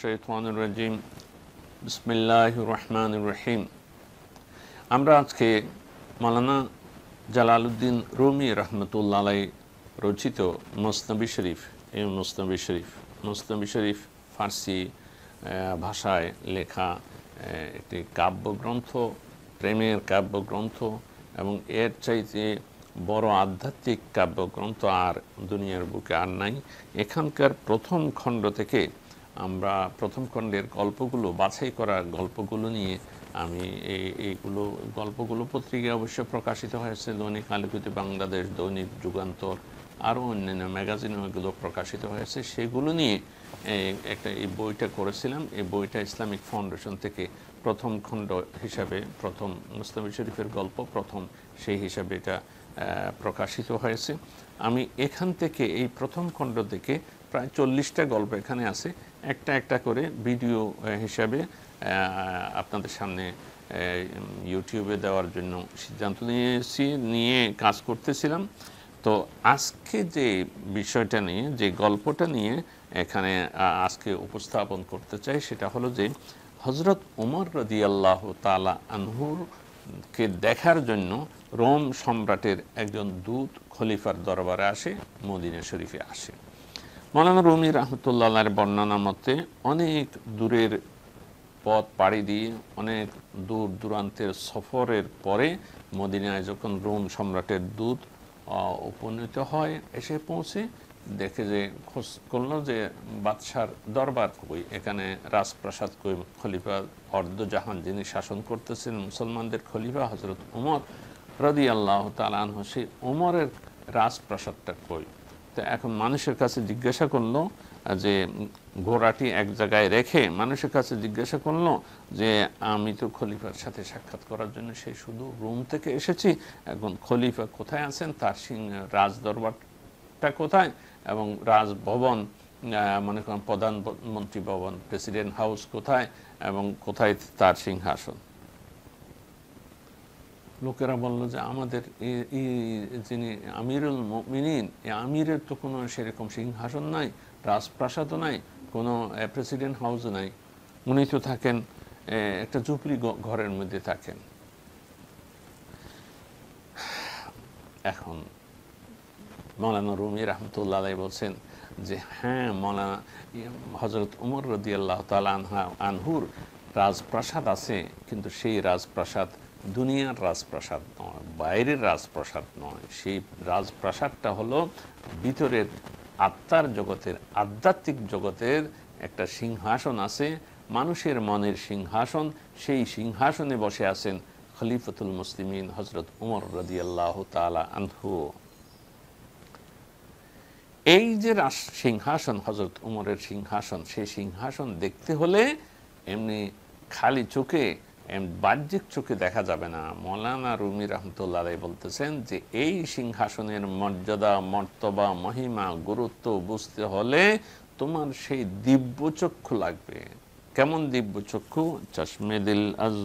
মিনাশ-শাইতানির রাজিম। বিসমিল্লাহির রহমানির রহিম। আমরা আজকে মাওলানা জালাল উদ্দিন রুমি রহমতুল্লাহ আলাইহি রচিত মসনবি শরীফ, এই মসনবি শরীফ ফার্সি ভাষায় লেখা একটি কাব্যগ্রন্থ, প্রেমের কাব্যগ্রন্থ, এবং এর চাইতে বড় আধ্যাত্মিক কাব্যগ্রন্থ আর দুনিয়ার বুকে আর নাই। এখানকার প্রথম খণ্ড থেকে আমরা প্রথম খণ্ডের গল্পগুলো, বাছাই করা গল্পগুলো নিয়ে আমি এইগুলো গল্পগুলো পত্রিকায় অবশ্য প্রকাশিত হয়েছে, দৈনিক আলোকিত বাংলাদেশ, দৈনিক যুগান্তর, আরও অন্যান্য ম্যাগাজিনও এগুলো প্রকাশিত হয়েছে। সেগুলো নিয়ে এই বইটা করেছিলাম। এই বইটা ইসলামিক ফাউন্ডেশন থেকে প্রথম খণ্ড হিসাবে, প্রথম মুসনবি শরীফের গল্প প্রথম, সেই হিসাবে এটা প্রকাশিত হয়েছে। আমি এখান থেকে এই প্রথম খণ্ড থেকে প্রায় 40টা গল্প এখানে আছে, একটা একটা করে ভিডিও হিসাবে আপনাদের সামনে ইউটিউবে দেওয়ার জন্য সিদ্ধান্ত নিয়ে কাজ করতেছিলাম। তো আজকে যে বিষয়টা নিয়ে, যে গল্পটা নিয়ে এখানে আজকে উপস্থাপন করতে চাই, সেটা হলো যে হযরত ওমর রাদিয়াল্লাহু তাআলা আনহুকে দেখার জন্য রোম সম্রাটের একজন দূত খলিফার দরবারে আসে, মদিনা শরীফে আসে। মওলানা রুমি রহমতুল্লাহ আলাইহির বর্ণনা মতে অনেক দূরের পথ পাড়ি দিয়ে, অনেক দূর দূরান্তের সফরের পরে মদিনায় যখন রোম সম্রাটের দূত উপনীত হয়, এসে পৌঁছে দেখে যে খোঁজ করলো যে বাদশার দরবার কই, এখানে রাজপ্রাসাদ কই, খলিফা অর্ধজাহান যিনি শাসন করতেছেন মুসলমানদের খলিফা হযরত ওমর রাদিয়াল্লাহু তাআলা আনহু, সেই ওমরের রাজপ্রাসাদটা কই। তো এখন মানুষের কাছে জিজ্ঞাসা করলো যে ঘোড়াটি এক জায়গায় রেখে মানুষের কাছে জিজ্ঞাসা করলো যে আমি তো খলিফার সাথে সাক্ষাৎ করার জন্য সেই শুধু রোম থেকে এসেছি, এখন খলিফা কোথায় আছেন, তার রাজ দরবারটা কোথায়, এবং রাজভবন মনে করেন প্রধানমন্ত্রী ভবন, প্রেসিডেন্ট হাউস কোথায়, এবং কোথায় তার সিংহাসন। লোকেরা বলল যে আমাদের যিনি আমিরুল মুমিনিন, এই আমিরের তো কোনো সেরকম সিংহাসন নাই, রাজপ্রাসাদও নাই, কোনো প্রেসিডেন্ট হাউসও নাই, উনি তো থাকেন একটা ঝুপড়ি ঘরের মধ্যে থাকেন। এখন মওলানা রুমি রহমতুল্লাহ আলাইহি বলছেন যে হ্যাঁ, মওলানা হযরত ওমর রাদিয়াল্লাহু তাআলা আনহুর রাজপ্রাসাদ আছে, কিন্তু সেই রাজপ্রাসাদ দুনিয়ার রাজপ্রাসাদ নয়, বাইরের রাজপ্রাসাদ নয়। সেই রাজপ্রাসাদটা হলো ভিতরের আত্মার জগতের, আধ্যাত্মিক জগতের একটা সিংহাসন আছে, মানুষের মনের সিংহাসন। সেই সিংহাসনে বসে আছেন খলিফাতুল মুসলিমিন হযরত ওমর রাদিয়াল্লাহু তাআলা আনহু। এই যে সিংহাসন, হযরত ওমরের সিংহাসন, সেই সিংহাসন দেখতে হলে এমনি খালি চোখে, বাহ্যিক চোখে দেখা যাবে না। মওলানা রুমি রহমতুল্লাহ আলাইহি বলতেছেন যে এই সিংহাসনের মর্যাদা, মর্তবা, মহিমা, গুরুত্ব বুঝতে হলে তোমার সেই দিব্য চক্ষু লাগবে। কেমন দিব্য চক্ষু? চশমে দিল আজ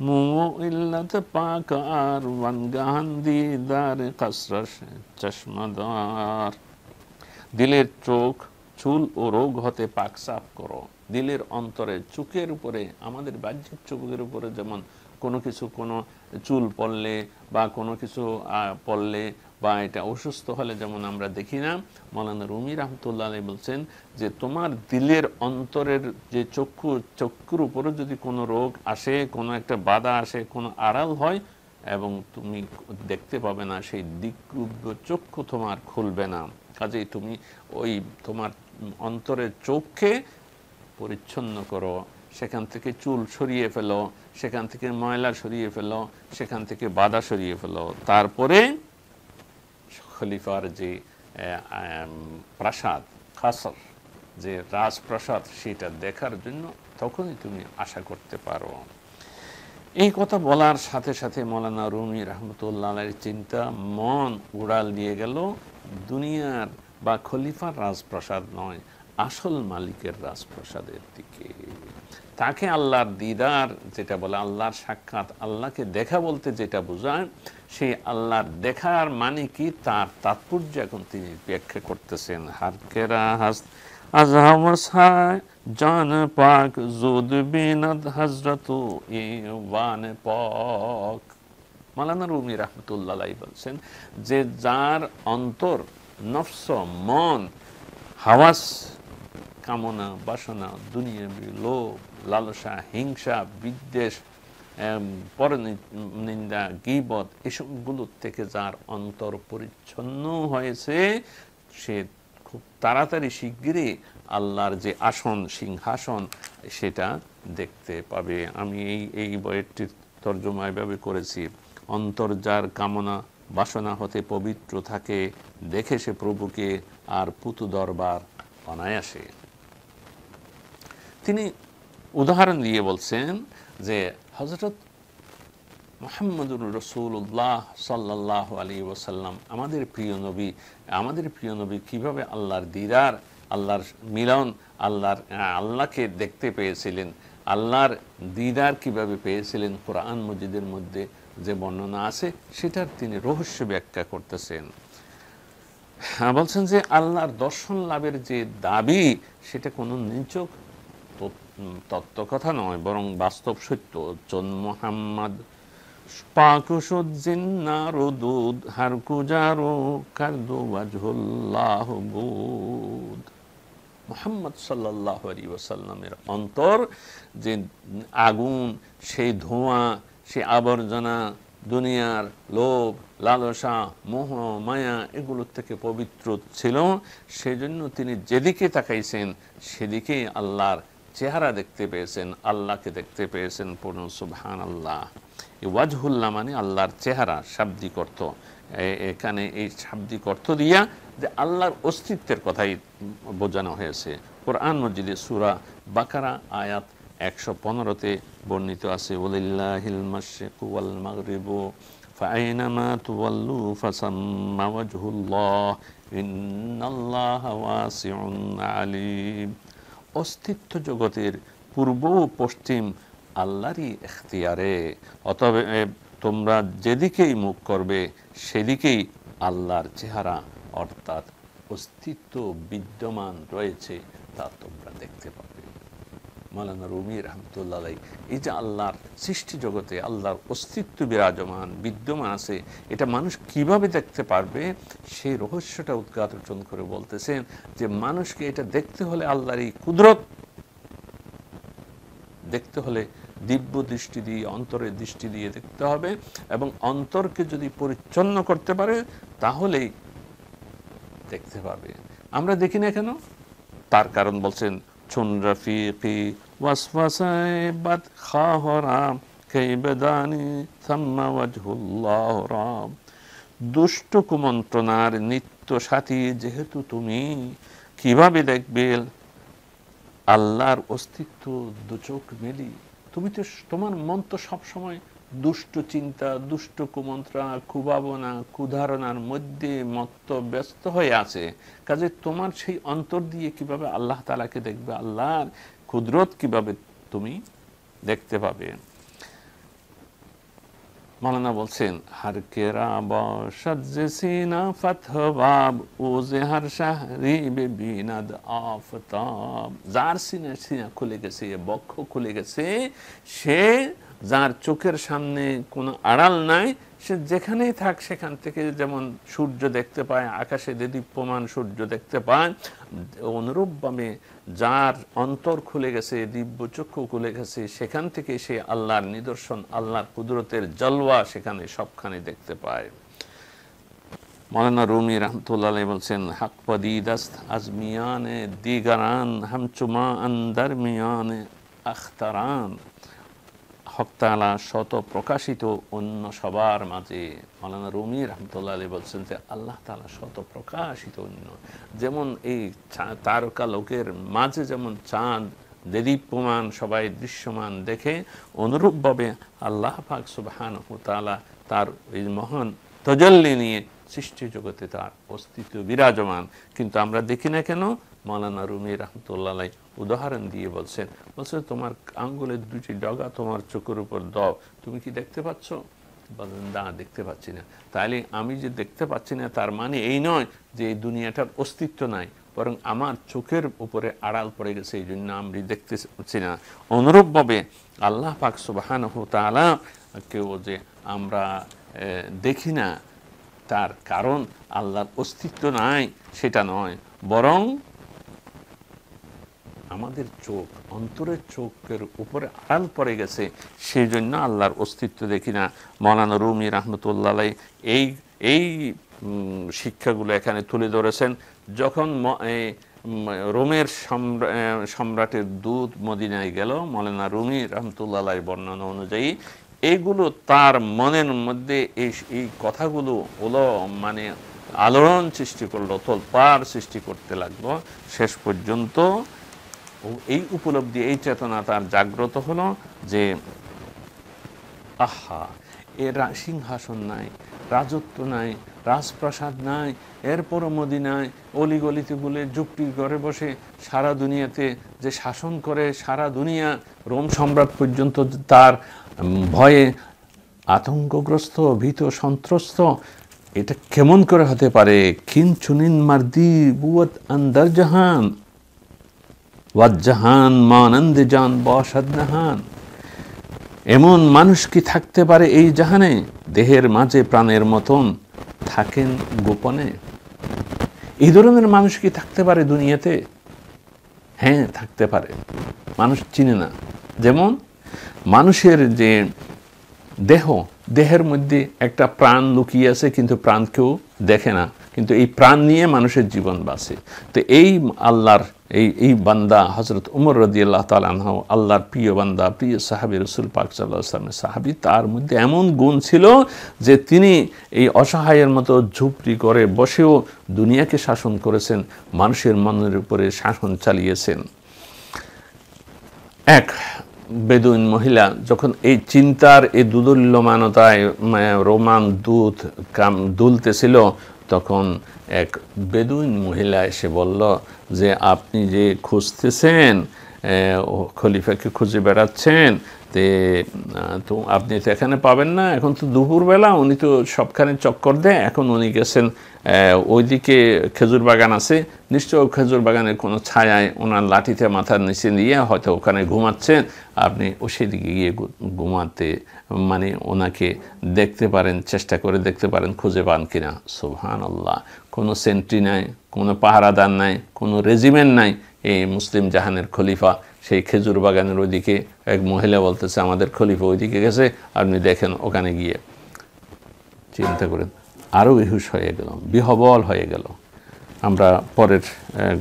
মুইল্লাত পাক আর ওয়ানগান দিদার কসরশ চশমদার। দিলের চোখ, চুল ও রোগ হতে পাক সাফ করো। দিলের অন্তরে, চোখের উপরে, আমাদের বাহ্যিক চোখের উপরে যেমন কোনো কিছু, কোনো চুল পড়লে বা কোনো কিছু পড়লে বা এটা অসুস্থ হলে যেমন আমরা দেখি না, মওলানা রুমি রহমতুল্লাহ আলাইহি বলছেন যে তোমার দিলের অন্তরের যে চক্ষুর উপরে যদি কোনো রোগ আসে, কোনো একটা বাধা আসে, কোনো আড়াল হয়, এবং তুমি দেখতে পাবে না, সেই দিগ্রূঢ় চক্ষু তোমার খুলবে না। কাজেই তুমি ওই তোমার অন্তরের চোখকে পরিচ্ছন্ন করো, সেখান থেকে চুল সরিয়ে ফেলো, সেখান থেকে ময়লা সরিয়ে ফেলো, সেখান থেকে বাধা সরিয়ে ফেলো। তারপরে খলিফার যে প্রাসাদ, খাসর, যে রাজপ্রাসাদ, সেটা দেখার জন্য তখনই তুমি আশা করতে পারো। এই কথা বলার সাথে সাথে মওলানা রুমি রহমতুল্লাহ আলাইহির চিন্তা, মন উড়াল দিয়ে গেল দুনিয়ার বা খলিফার রাজপ্রাসাদ নয়, আসল মালিকের রাজপ্রাসাদের দিকে। তাকে আল্লাহর দিদার যেটা বলে, আল্লাহর সাক্ষাৎ, আল্লাহকে দেখা বলতে যেটা বোঝায়, সেই আল্লাহর দেখার মানে কি, তার তাৎপর্য এখন তিনি ব্যাখ্যা করতেছেন। হারকেরা আজ হামসায় জান পাক জুদ বিনাদ হযরতু ইওয়ান পাক। মাওলানা রুমি রাহমাতুল্লাহ আলাইহি বলছেন যে যার অন্তর, নফস, মন, হাওয়াস, কামনা, বাসনা, দুনিয়াবি লোভ, লালসা, হিংসা, বিদ্বেষ, পরনিন্দা, গীবত, এসবগুলোর থেকে যার অন্তর পরিচ্ছন্ন হয়েছে, সে খুব তাড়াতাড়ি শিগগিরই আল্লাহর যে আসন, সিংহাসন, সেটা দেখতে পাবে। আমি এই বইটির তর্জমা এভাবে করেছি, অন্তর যার কামনা বাসনা হতে পবিত্র থাকে, দেখে সে প্রভুকে আর পুতু দরবার অনায়াসে। তিনি উদাহরণ দিয়ে বলছেন যে হযরত মুহাম্মদুর রাসূলুল্লাহ সাল্লাল্লাহু আলাইহি ওয়াসাল্লাম আমাদের প্রিয় নবী কিভাবে আল্লাহর দিদার, আল্লাহর মিলন, আল্লাহকে দেখতে পেয়েছিলেন, আল্লাহর দিদার কিভাবে পেয়েছিলেন, কোরআন মজিদের মধ্যে যে বর্ণনা আছে সেটার তিনি রহস্য ব্যাখ্যা করতেছেন। বলছেন যে আল্লাহর দর্শন লাভের যে দাবি, সেটা কোনো নিছক তত্ত্ব কথা নয়, বরং বাস্তব সত্য। চন মোহাম্মদ পাকুসুদ্দিনারুদুদ হার কুজারো কারদু ওয়াজহুল্লাহ বুদ। মুহাম্মদ সাল্লাল্লাহু আলাইহি ওয়াসাল্লামের অন্তর যে আগুন, সেই ধোঁয়া, সেই আবর্জনা, দুনিয়ার লোভ, লালসা, মোহ, মায়া, এগুলোর থেকে পবিত্র ছিল। সেজন্য তিনি যেদিকে তাকাইছেন সেদিকেই আল্লাহর চেহারা দেখতে পেয়েছেন, আল্লাহকে দেখতে পেয়েছেন। পূর্ণ সুবহানাল্লাহ। এই ওয়াজহুল্লাহ মানে আল্লাহর চেহারা, শাব্দিক অর্থ। এখানে এই শাব্দিক অর্থ দিয়া যে আল্লাহর অস্তিত্বের কথাই বোঝানো হয়েছে। কোরআন মজিদে সূরা বাকারা আয়াত 115-তে বর্ণিত আছে, ওয়ালিল্লাহিল মাশরিকু ওয়াল মাগরিবু ফাআইনামা তুওয়াল্লু ফাসাম্মা ওয়াজহুল্লাহ ইন্নাল্লাহা ওয়াসিউন আলিম। অস্তিত্ব জগতের পূর্ব ও পশ্চিম আল্লাহরই এখতিয়ারে, অতএব তোমরা যেদিকেই মুখ করবে সেদিকেই আল্লাহর চেহারা অর্থাৎ অস্তিত্ব বিদ্যমান রয়েছে, তা তোমরা দেখতে পাবে। মাওলানা রুমি রাহমাতুল্লাহ আলাইহি এই যে আল্লাহর সৃষ্টি জগতে আল্লাহর অস্তিত্ব বিরাজমান, বিদ্যমান আছে, এটা মানুষ কিভাবে দেখতে পারবে সেই রহস্যটা উদ্ঘাটন করে বলতেছেন যে মানুষকে এটা দেখতে হলে, আল্লাহর এই কুদরত দেখতে হলে দিব্য দৃষ্টি দিয়ে, অন্তরের দৃষ্টি দিয়ে দেখতে হবে, এবং অন্তরকে যদি পরিচ্ছন্ন করতে পারে তাহলেই দেখতে পাবে। আমরা দেখি না কেন? তার কারণ বলছেন, চুন রফিকি ওয়াসওয়াসায়ে বাদ খাহরাম কাইবাদানি সাম্মা ওয়াজহুল্লাহ রাম। দুষ্ট কুমন্ত্রণার নিত্য সাথী যেহেতু তুমি, কিভাবে দেখবে আল্লাহর অস্তিত্ব দুচোখ মেলি? তুমি তো, তোমার মন তো সবসময় দুষ্ট চিন্তা, দুষ্ট কুমন্ত্রণা, কুভাবনা, কুধারণার মধ্যে মত্ত ব্যস্ত হয়ে আছে। কাজে তোমার সেই অন্তর দিয়ে কিভাবে আল্লাহ তাআলাকে দেখবে, আল্লাহর কুদরত কিভাবে তুমি দেখতে পাবে? মাওলানা বলছেন, হার কেরা বসিনা ফতহবাব ওজে হার শাহরি বেবিনাদ আফতাব। যার সিনা খুলে গেছে, বক্ষ খুলে গেছে, সে, যার চোখের সামনে কোনো আড়াল নাই, সে যেখানেই থাক সেখান থেকে যেমন সূর্য দেখতে পায়, আকাশে দীপ্যমান সূর্য দেখতে পায়, অনুরূপভাবে যার অন্তর খুলে গেছে, দিব্য চক্ষু খুলে গেছে, সেখান থেকে সে আল্লাহর নিদর্শন, আল্লাহর কুদরতের জলওয়া সেখানে সবখানে দেখতে পায়। মাওলানা রুমি রাহমাতুল্লাহ আলাইহি বলছেন, হক পদিদাস্ত আজমিয়ানে দিগারান হামচুমা আন্দার মিয়ানে আখতারান। হক তাআলা শত প্রকাশিত অন্য সবার মাঝে। মাওলানা রুমি রাহমাতুল্লাহ আলাইহি বলছেন যে আল্লাহ তাআলা শত প্রকাশিত অন্য, যেমন এই তারকা লোকের মাঝে যেমন চাঁদ দেদীপ্যমান সবাই দৃশ্যমান দেখে, অনুরূপভাবে আল্লাহ পাক সুবহানাহু ওয়া তাআলা তার এই মহান তাজাল্লি নিয়ে সৃষ্টি জগতে তার অস্তিত্ব বিরাজমান, কিন্তু আমরা দেখি না কেন? মাওলানা রুমি রাহমাতুল্লাহ আলাইহি উদাহরণ দিয়ে বলছেন, তোমার আঙ্গুলের দুটি ডগা তোমার চোখের উপর দাও, তুমি কি দেখতে পাচ্ছ? বলেন, না, দেখতে পাচ্ছি না। তাহলে আমি যে দেখতে পাচ্ছি না তার মানে এই নয় যে এই দুনিয়াটার অস্তিত্ব নাই। বরং আমার চোখের উপরে আড়াল পড়ে গেছে, এই জন্য আমি দেখতে পাচ্ছি না। অনুরূপভাবে আল্লাহ পাক সুবহানাহু ওয়া তাআলা কেউ যে আমরা দেখি না, তার কারণ আল্লাহর অস্তিত্ব নাই সেটা নয়, বরং আমাদের চোখ, অন্তরের চোখের উপরে আড়াল পড়ে গেছে, সেই জন্য আল্লাহর অস্তিত্ব দেখি না। মাওলানা রুমি রাহমাতুল্লাহ আলাইহি এই শিক্ষাগুলো এখানে তুলে ধরেছেন। যখন রোমের সম্রাটের দূত মদিনায় গেল, মাওলানা রুমি রাহমাতুল্লাহ আলাইহির বর্ণনা অনুযায়ী এইগুলো তার মনের মধ্যে এই কথাগুলো হলো মানে আলোড়ন সৃষ্টি করলো, তোলপাড় সৃষ্টি করতে লাগলো। শেষ পর্যন্ত এই উপলব্ধি, এই চেতনা তার জাগ্রত হলো যে আহা, এর সিংহাসন নাই, রাজত্ব নাই, রাজপ্রাসাদ নাই, এরপরও মদিনায় অলিগলিতে বলে যুক্তি করে বসে সারা দুনিয়াতে যে শাসন করে, সারা দুনিয়া রোম সম্রাট পর্যন্ত তার ভয়ে আতঙ্কগ্রস্ত, ভীত, সন্ত্রস্ত, এটা কেমন করে হতে পারে? কিনচুনিন মার্দি বুয়ত আন্দার জাহান ওয়াজ্জাহান মানন্দে জান বসাদ নাহান। এমন মানুষ কি থাকতে পারে এই জাহানে, দেহের মাঝে প্রাণের মতন থাকেন গোপনে? এই ধরনের মানুষ কি থাকতে পারে দুনিয়াতে? হ্যাঁ, থাকতে পারে। মানুষ চিনে না। যেমন মানুষের যে দেহের মধ্যে একটা প্রাণ লুকিয়ে আছে, কিন্তু প্রাণ কেউ দেখে না, কিন্তু এই প্রাণ নিয়ে মানুষের জীবন বাঁচে। তো এই আল্লাহর এই বান্দা হযরত উমর রাদিয়াল্লাহু তাআলা আনহু, আল্লাহর প্রিয় বান্দা, প্রিয় সাহাবী, রাসূল পাক সাল্লাল্লাহু আলাইহি ওয়াসাল্লামের সাহাবী, তার মধ্যে এমন গুণ ছিল যে তিনি এই অসহায়ের মতো ঝুপড়ি করে বসেও দুনিয়াকে শাসন করেছেন, মানুষের মনের উপরে শাসন চালিয়েছেন। এক বেদুইন মহিলা যখন এই চিন্তার এই দুদুল্যমানতায় রোমান দূত দুলতেছিল, তখন এক বেদুইন মহিলা এসে বলল যে আপনি যে খুঁজতেছেন, খলিফাকে খুঁজে বেড়াচ্ছেন, তো আপনি তো এখানে পাবেন না, এখন তো দুপুরবেলা, উনি তো সবখানে চক্কর দেয়, এখন উনি গেছেন ওইদিকে খেজুর বাগান আছে, নিশ্চয় খেজুর বাগানের কোনো ছায়ায় ওনার লাঠিতে মাথার নিচে নিয়ে হয়তো ওখানে ঘুমাচ্ছেন, আপনি ও সেদিকে গিয়ে ঘুমাতে মানে ওনাকে দেখতে পারেন, চেষ্টা করে দেখতে পারেন খুঁজে পান কিনা। সুবহানাল্লাহ, কোনো সেন্ট্রি নাই, কোনো পাহারাদার নাই, কোনো রেজিমেন্ট নাই। এই মুসলিম জাহানের খলিফা সেই খেজুর বাগানের ওইদিকে, এক মহিলা বলতেছে আমাদের খলিফা ওইদিকে গেছে, আপনি দেখেন ওখানে গিয়ে। চিন্তা করেন, আরও বেহুশ হয়ে গেল, বিহবল হয়ে গেল। আমরা পরের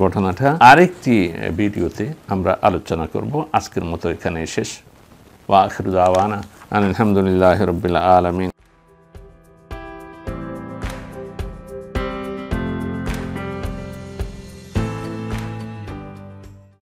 ঘটনাটা আরেকটি ভিডিওতে আমরা আলোচনা করব। আজকের মতো এখানে শেষ। ওয়া আখিরু দাওয়ানা আলহামদুলিল্লাহি রাব্বিল আলামিন।